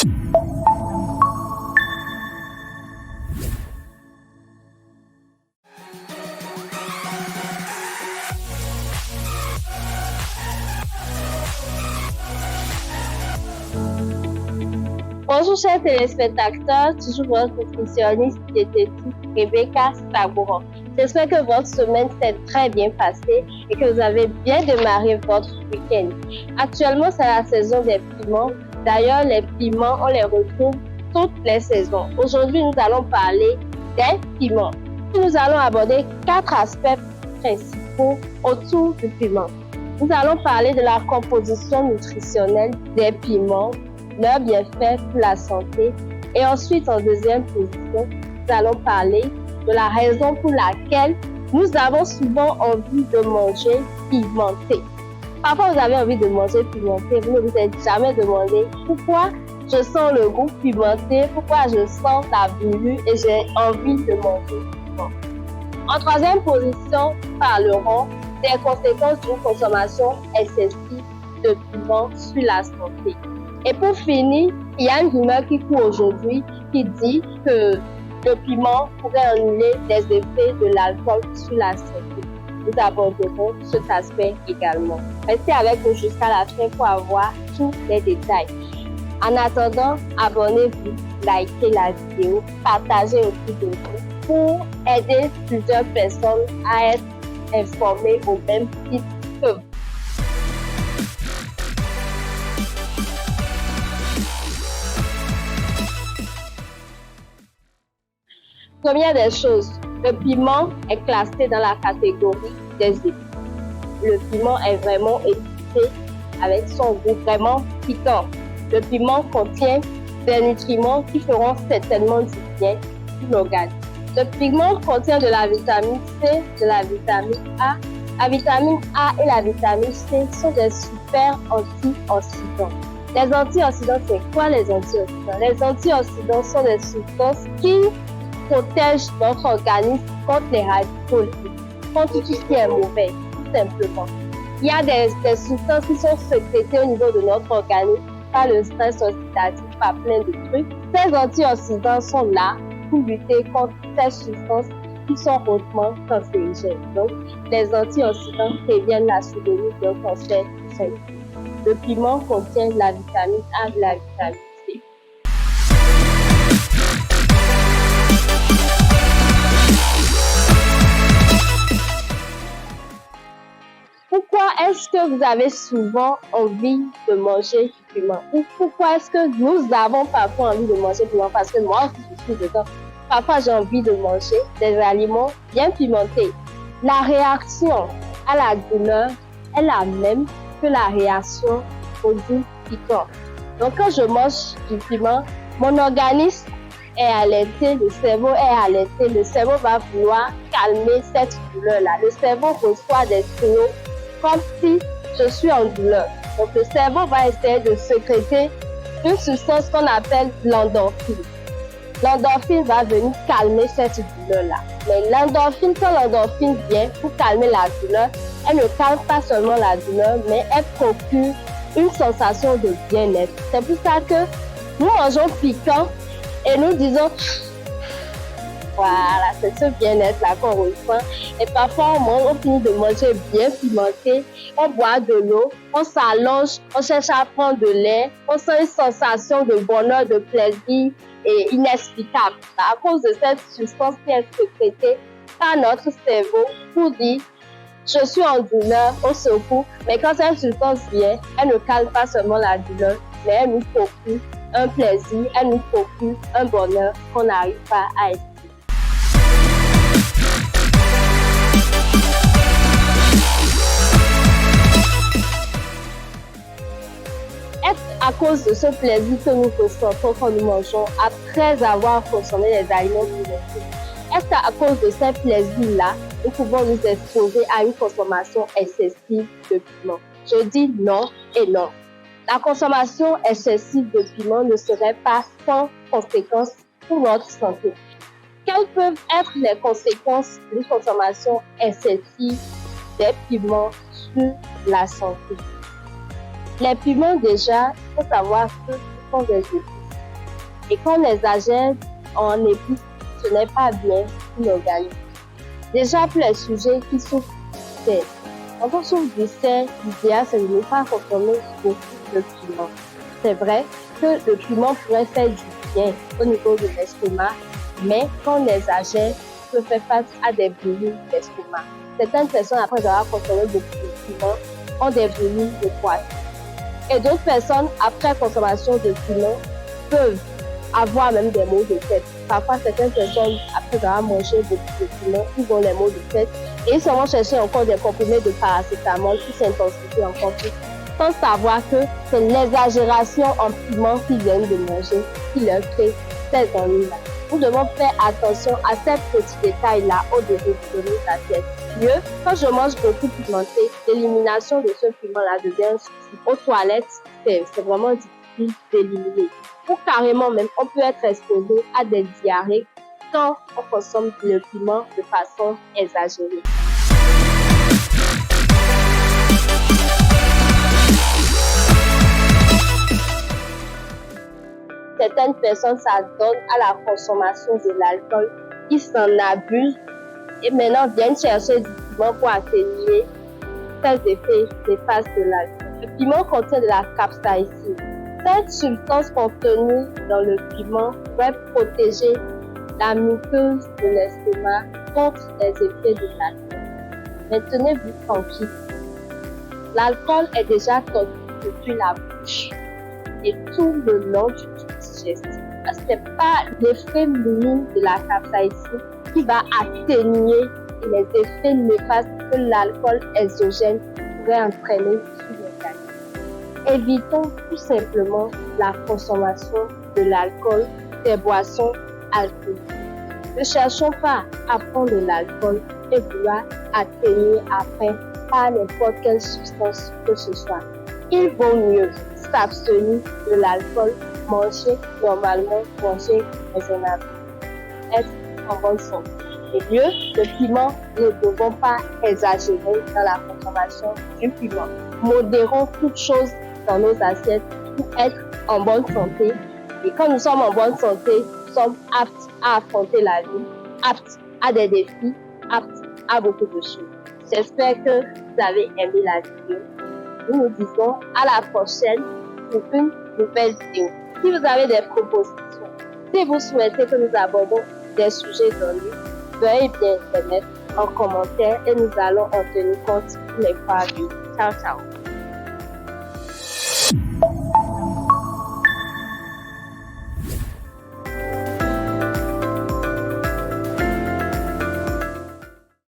Bonjour chers téléspectateurs, toujours votre nutritionniste diététique Rebecca Sabouran. J'espère que votre semaine s'est très bien passée et que vous avez bien démarré votre week-end. Actuellement, c'est la saison des piments. D'ailleurs, les piments, on les retrouve toutes les saisons. Aujourd'hui, nous allons parler des piments. Nous allons aborder 4 aspects principaux autour du piment. Nous allons parler de la composition nutritionnelle des piments, leurs bienfaits pour la santé. Et ensuite, en deuxième position, nous allons parler de la raison pour laquelle nous avons souvent envie de manger pimenté. Parfois, vous avez envie de manger pimenté, vous ne vous êtes jamais demandé pourquoi je sens le goût pimenté, pourquoi je sens la brûlure et j'ai envie de manger piment. En troisième position, nous parlerons des conséquences d'une consommation excessive de piment sur la santé. Et pour finir, il y a une rumeur qui court aujourd'hui qui dit que le piment pourrait annuler les effets de l'alcool sur la santé. Nous aborderons cet aspect également. Restez avec nous jusqu'à la fin pour avoir tous les détails. En attendant, abonnez-vous, likez la vidéo, partagez autour de vous pour aider plusieurs personnes à être informées au même titre que vous. Première des choses, le piment est classé dans la catégorie des épices. Le piment est vraiment épicé avec son goût vraiment piquant. Le piment contient des nutriments qui feront certainement du bien pour l'organisme. Le piment contient de la vitamine C, de la vitamine A. La vitamine A et la vitamine C sont des super antioxydants. Les antioxydants, c'est quoi les antioxydants? Les antioxydants sont des substances qui protège notre organisme contre les radicaux libres, contre tout ce qui est mauvais, tout simplement. Il y a des substances qui sont sécrétées au niveau de notre organisme par le stress oxydatif, par plein de trucs. Ces antioxydants sont là pour lutter contre ces substances qui sont hautement cancérigènes. Donc, les antioxydants préviennent la survenue d'un cancer du sein. Le piment contient de la vitamine A, de la vitamine C. Pourquoi est-ce que vous avez souvent envie de manger du piment? Ou pourquoi est-ce que nous avons parfois envie de manger du piment? Parce que moi, je suis dedans. Parfois, j'ai envie de manger des aliments bien pimentés. La réaction à la douleur est la même que la réaction au goût piquant. Donc, quand je mange du piment, mon organisme est alerté, le cerveau est alerté, le cerveau va vouloir calmer cette douleur-là. Le cerveau reçoit des signaux comme si je suis en douleur. Donc le cerveau va essayer de sécréter une substance qu'on appelle l'endorphine. L'endorphine va venir calmer cette douleur-là. Mais l'endorphine, quand l'endorphine vient pour calmer la douleur, elle ne calme pas seulement la douleur, mais elle procure une sensation de bien-être. C'est pour ça que nous mangeons piquant et nous disons voilà, c'est ce bien-être-là qu'on ressent. Et parfois, on finit de manger bien pimenté, on boit de l'eau, on s'allonge, on cherche à prendre de l'air, on sent une sensation de bonheur, de plaisir et inexplicable. À cause de cette substance qui est sécrétée par notre cerveau pour dire je suis en douleur, on secoue. Mais quand cette substance vient, elle ne calme pas seulement la douleur, mais elle nous procure un plaisir, elle nous procure un bonheur qu'on n'arrive pas à expliquer. Est-ce à cause de ce plaisir que nous ressentons quand nous mangeons après avoir consommé les aliments pimentés? Est-ce qu'à cause de ce plaisir-là, nous pouvons nous exposer à une consommation excessive de piment? Je dis non et non. La consommation excessive de piment ne serait pas sans conséquences pour notre santé. Quelles peuvent être les conséquences d'une consommation excessive des piments sur la santé? Les piments, déjà, il faut savoir que ce sont des épices. Et quand on exagère en épices, ce n'est pas bien pour l'organisme. Déjà pour les sujets qui souffrent du sel. Quand on souffre du sel, l'idéal c'est de ne pas consommer beaucoup de piment. C'est vrai que le piment pourrait faire du bien au niveau de l'estomac, mais quand on exagère, on peut faire face à des brûlures d'estomac. Certaines personnes, après avoir consommé beaucoup de piment, ont des brûlures de poitrine. Et d'autres personnes, après consommation de piment, peuvent avoir même des maux de tête. Parfois, certaines personnes, après avoir mangé beaucoup de piment, ils ont des maux de tête et ils se vont chercher encore des comprimés de paracétamol qui s'intensifient encore plus, sans savoir que c'est l'exagération en piment qu'ils viennent de manger qui leur crée ces ennuis-là. Nous devons faire attention à ces petits détails-là au début de nos assiettes. Mieux, quand je mange beaucoup pimenté, l'élimination de ce piment-là devient un souci. Aux toilettes, c'est vraiment difficile d'éliminer. Ou carrément même, on peut être exposé à des diarrhées quand on consomme le piment de façon exagérée. Certaines personnes s'adonnent à la consommation de l'alcool, ils s'en abusent et maintenant viennent chercher du piment pour atténuer ces effets néfastes de l'alcool. Le piment contient de la capsaïcine. Cette substance contenue dans le piment pourrait protéger la muqueuse de l'estomac contre les effets de l'alcool. Mais tenez-vous tranquille, l'alcool est déjà toxique depuis la bouche et tout le long du tube digestif. Ce n'est pas l'effet minime de la capsaïcine qui va atténuer les effets néfastes que l'alcool exogène pourrait entraîner sur l'organisme. Évitons tout simplement la consommation de l'alcool, des boissons alcoolisées. Ne cherchons pas à prendre de l'alcool et vouloir atténuer après par n'importe quelle substance que ce soit. Il vaut mieux s'abstenir de l'alcool, manger normalement, manger raisonnablement, être en bonne santé. Et mieux, le piment, nous ne devons pas exagérer dans la consommation du piment. Modérons toutes choses dans nos assiettes pour être en bonne santé. Et quand nous sommes en bonne santé, nous sommes aptes à affronter la vie, aptes à des défis, aptes à beaucoup de choses. J'espère que vous avez aimé la vidéo. Nous nous disons à la prochaine pour une nouvelle vidéo. Si vous avez des propositions, si vous souhaitez que nous abordons des sujets donnés, veuillez bien les mettre en commentaire et nous allons en tenir compte pour les fois à venir. Ciao, ciao.